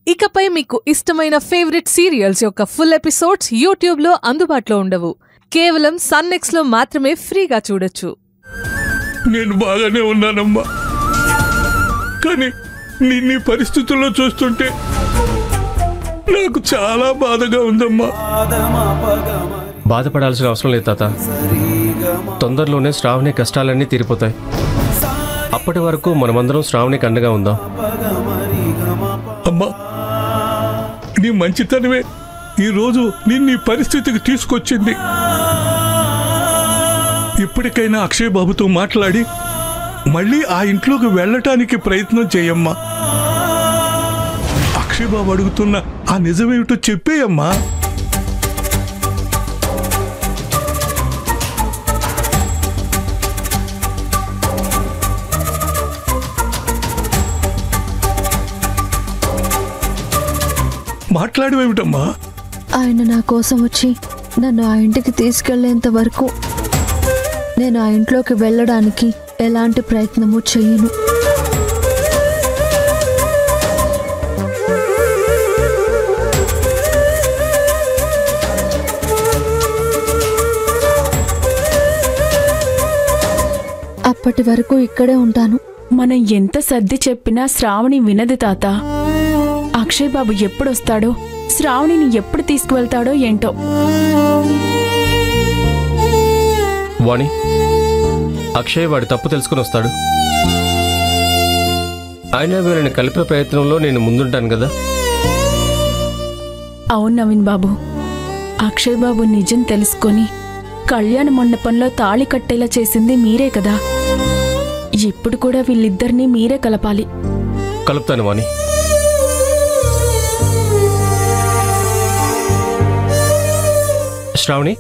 ఇకపై మీకు ఇష్టమైన ఫేవరెట్ సీరియల్స్ యొక్క ఫుల్ ఎపిసోడ్స్ యూట్యూబ్లో అందుబాటులో ఉండవు. కేవలం సన్నెక్స్లో మాత్రమే ఫ్రీగా చూడొచ్చు. నేను బాగానే ఉన్నానమ్మా, కానీ నిన్నీ పరిస్థితుల్లో చూస్తుంటే నాకు చాలా బాధగా ఉందమ్మా. బాధపడాల్సిన అవసరం లేదు తాత. తొందరలోనే శ్రావణి కష్టాలన్నీ తీరిపోతాయి. అప్పటి వరకు మనమందరం శ్రావణికి అండగా ఉందాం. అమ్మా, నీ మంచితనమే ఈరోజు నిన్నీ పరిస్థితికి తీసుకొచ్చింది. ఇప్పటికైనా అక్షయ్ బాబుతో మాట్లాడి మళ్ళీ ఆ ఇంట్లోకి వెళ్ళటానికి ప్రయత్నం చేయమ్మా. అక్షయ్ బాబు అడుగుతున్న ఆ నిజమేమిటో చెప్పేయమ్మా. మాట్లాడమేమిటమ్మా? ఆయన నా కోసం వచ్చి నన్ను ఆ ఇంటికి తీసుకెళ్లేంత వరకు నేను ఆ ఇంట్లోకి వెళ్ళడానికి ఎలాంటి ప్రయత్నము చెయ్యను. అప్పటి వరకు ఇక్కడే ఉంటాను. మనం ఎంత సర్ది చెప్పినా శ్రావణి వినది తాత. అక్షయ్ బాబు ఎప్పుడొస్తాడో, శ్రావణిని ఎప్పుడు తీసుకువెళ్తాడో ఏంటో. వాణి, అక్షయ్ వాడి తప్పు తెలుసుకుని వస్తాడు. ఆయన వీళ్ళని కలిపే ప్రయత్నంలో నేను ముందుంటాను కదా. అవును నవీన్ బాబు, అక్షయ్ బాబు నిజం తెలుసుకొని కళ్యాణ మండపంలో తాళి కట్టేలా చేసింది మీరే కదా. ఇప్పుడు కూడా వీళ్ళిద్దరినీ మీరే కలపాలి. కలుపుతాను వాణి. శ్రావణి,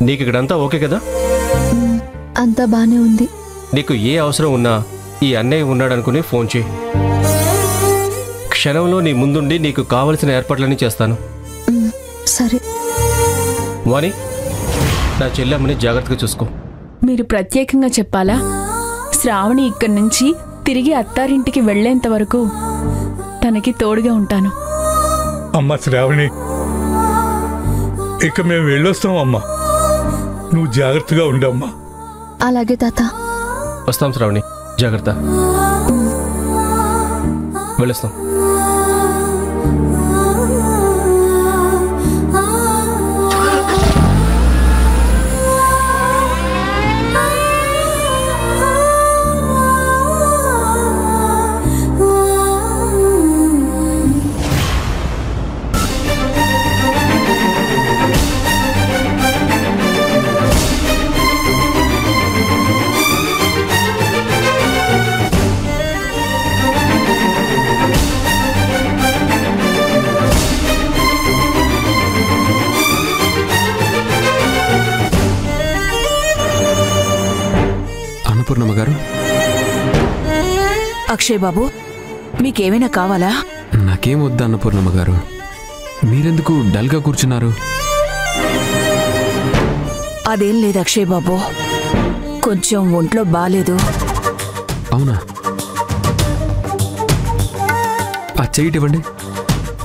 నీకు ఇక్కడంతా ఓకే కదా? అంతా బానే ఉంది. నీకు ఏ అవసరం ఉన్నా ఈ అన్నయ్య ఉన్నాడనుకుని ఫోన్ చేయి. క్షణంలో నీ ముందుండి నీకు కావలసిన ఏర్పాట్లన్నీ చేస్తాను. సరే వాణి, నా చెల్లెమ్మని జాగ్రత్తగా చూసుకో. మీరు ప్రత్యేకంగా చెప్పాలా? శ్రావణి ఇక్కడి నుంచి తిరిగి అత్తారింటికి వెళ్లేంత వరకు తనకి తోడుగా ఉంటాను. అమ్మా శ్రావణి, ఇక మేము వెళ్ళొస్తాం అమ్మా. నువ్వు జాగ్రత్తగా ఉండమ్మా. అలాగే తాత. వస్తాం శ్రావణి, జాగ్రత్త. వెళ్ళొస్తాం. అన్నపూర్ణమ్మ గారు. అక్షయ్ బాబు, మీకేమైనా కావాలా? నాకేం వద్దా అన్నపూర్ణమ్మ గారు. మీరెందుకు డల్గా కూర్చున్నారు? అదేం లేదు అక్షయ్ బాబు, కొంచెం ఒంట్లో బాలేదు. అవునా? ఆ చెయ్యి ఇవ్వండి,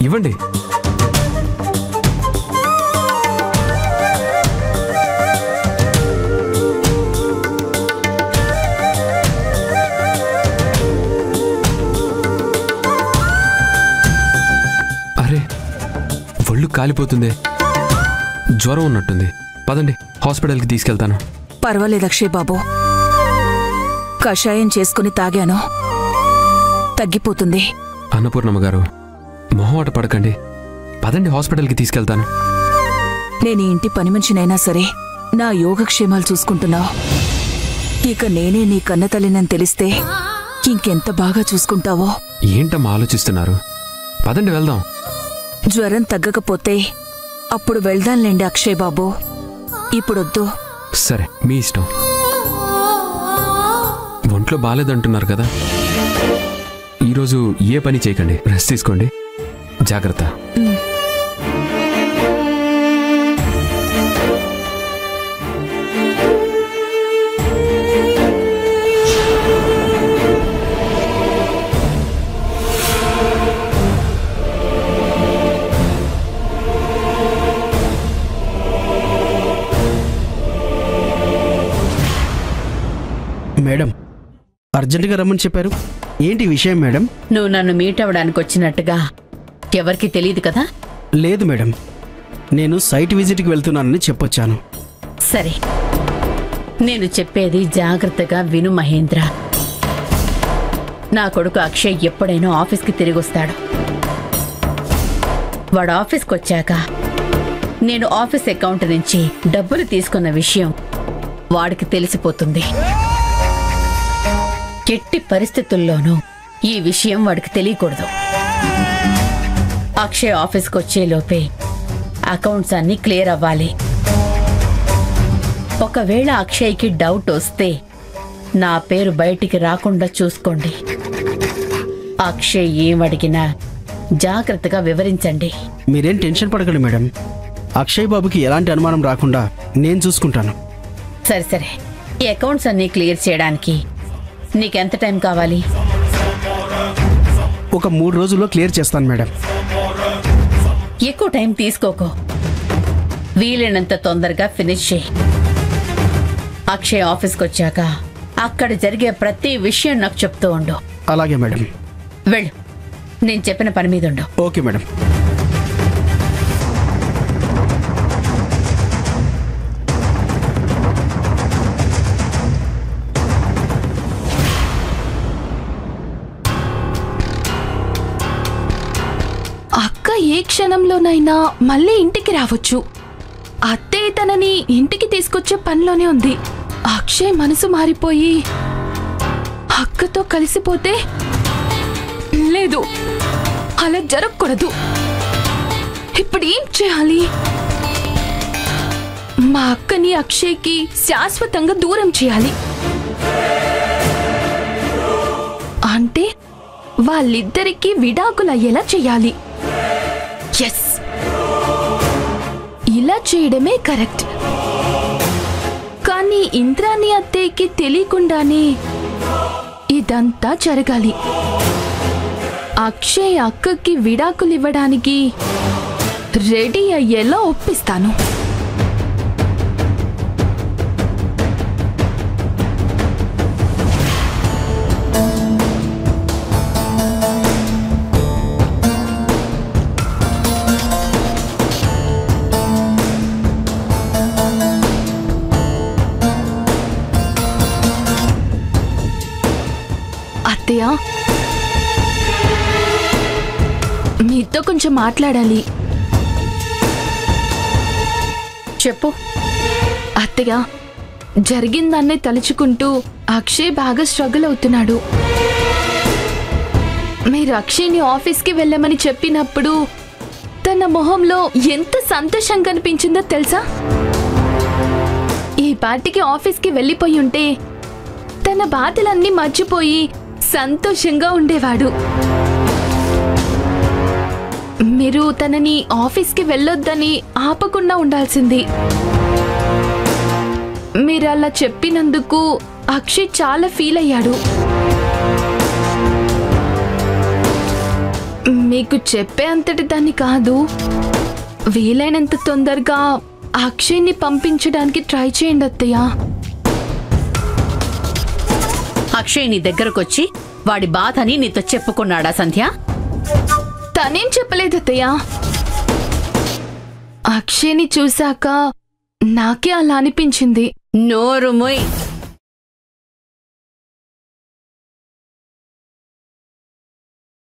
ఇవ్వండి. ఒళ్ళు కాలిపోతుంది, జ్వరం ఉన్నట్టుంది. పదండి, హాస్పిటల్కి తీసుకెళ్తాను. పర్వాలేదు అక్షయ్ బాబు, కషాయం చేసుకుని తాగాను, తగ్గిపోతుంది. అన్నపూర్ణమ్మ గారు, మొహమాట పడకండి. పదండి, హాస్పిటల్కి తీసుకెళ్తాను. నేను ఇంటి పని మనిషినైనా సరే నా యోగక్షేమాలు చూసుకుంటున్నావు. ఇక నేనే నీ కన్నతల్లినని తెలిస్తే ఇంకెంత బాగా చూసుకుంటావో. ఏంటమ్మా ఆలోచిస్తున్నారు? పదండి, వెళ్దాం. జ్వరం తగ్గకపోతే అప్పుడు వెళ్దాంలేండి అక్షయ్ బాబు, ఇప్పుడొద్దు. సరే, మీ ఇష్టం. ఒంట్లో బాలేదంటున్నారు కదా, ఈరోజు ఏ పని చేయకండి, రెస్ట్ తీసుకోండి. జాగ్రత్త. అర్జెంటుగా రమ్మని చెప్పారు. ఏంటి విషయం మేడం? నువ్వు నన్ను మీట్ అవ్వడానికి వచ్చినట్టుగా ఎవరికి తెలియదు కదా? లేదు మేడం, నేను సైట్ విజిట్కి వెళ్తున్నానని చెప్పొచ్చాను. సరే, నేను చెప్పేది జాగ్రత్తగా విను మహేంద్ర. నా కొడుకు అక్షయ్ ఎప్పుడైనా ఆఫీస్కి తిరిగి వస్తాడు. వాడు ఆఫీస్కి వచ్చాక నేను ఆఫీస్ అకౌంట్ నుంచి డబ్బులు తీసుకున్న విషయం వాడికి తెలిసిపోతుంది. ఎట్టి పరిస్థితుల్లోనూ ఈ విషయం వాడికి తెలియకూడదు. అక్షయ్ ఆఫీస్కి వచ్చేలోపే అకౌంట్స్ అన్నీ క్లియర్ అవ్వాలి. ఒకవేళ అక్షయ్కి డౌట్ వస్తే నా పేరు బయటికి రాకుండా చూసుకోండి. అక్షయ్ ఏమడిగినా జాగ్రత్తగా వివరించండి. మీరేం టెన్షన్ పడకండి మేడం, అక్షయ్ బాబుకి ఎలాంటి అనుమానం రాకుండా నేను చూసుకుంటాను. సరే సరే, ఈ అకౌంట్స్ అన్నీ క్లియర్ చేయడానికి నీకెంత టైం కావాలి? ఒక 3 రోజుల్లో క్లియర్ చేస్తాను మేడం. ఎక్కువ టైం తీసుకోకు, వీలైనంత తొందరగా ఫినిష్ చేయి. అక్షయ్ ఆఫీస్కి వచ్చాక అక్కడ జరిగే ప్రతి విషయం నాకు చెప్తూ ఉండు. అలాగే మేడం. వెళ్ళు, నేను చెప్పిన పని మీద ఉండు. Okay madam. అక్క ఏ క్షణంలోనైనా మళ్ళీ ఇంటికి రావచ్చు. అత్తే తనని ఇంటికి తీసుకొచ్చే పనిలోనే ఉంది. అక్షయ్ మనసు మారిపోయి అక్కతో కలిసిపోతే లేదు, అలా జరగకూడదు. ఇప్పుడు ఏం చేయాలి? మా అక్కని అక్షయ్కి శాశ్వతంగా దూరం చేయాలి. అంటే వాళ్ళిద్దరికీ విడాకులు అయ్యేలా చేయాలి. ఎస్, ఇలా చేయడమే కరెక్ట్. కానీ ఇంద్రాణి అత్తయ్యకి తెలియకుండానే ఇదంతా జరగాలి. అక్షయ్ అక్కకి విడాకులు ఇవ్వడానికి రెడీ అయ్యేలా ఒప్పిస్తాను. అత్తయ్య, మీతో కొంచెం మాట్లాడాలి. చెప్పు. అత్తయ్య, జరిగిందాన్నే తలుచుకుంటూ అక్షయ్ బాగా స్ట్రగుల్ అవుతున్నాడు. మీరు అక్షయ్ని ఆఫీస్కి వెళ్ళమని చెప్పినప్పుడు తన మొహంలో ఎంత సంతోషం కనిపించిందో తెలుసా? ఈ పార్టీకి ఆఫీస్కి వెళ్ళిపోయి ఉంటే తన బాధలన్నీ మర్చిపోయి సంతోషంగా ఉండేవాడు. మీరు తనని ఆఫీస్కి వెళ్ళొద్దని ఆపకుండా ఉండాల్సింది. మీరు అలా చెప్పినందుకు అక్షయ్ చాలా ఫీల్ అయ్యాడు. మీకు చెప్పే అంతటి దాన్ని కాదు, వీలైనంత తొందరగా అక్షయ్ని పంపించడానికి ట్రై చేయండి అత్తయ్య. అక్షయ్ నీ దగ్గరకొచ్చి వాడి బాధని నీతో చెప్పుకున్నాడా సంధ్య? తనేం చెప్పలేదు అత్తయ్య. అక్షయ్ని చూశాక నాకే అలా అనిపించింది. నోరు మొయ్.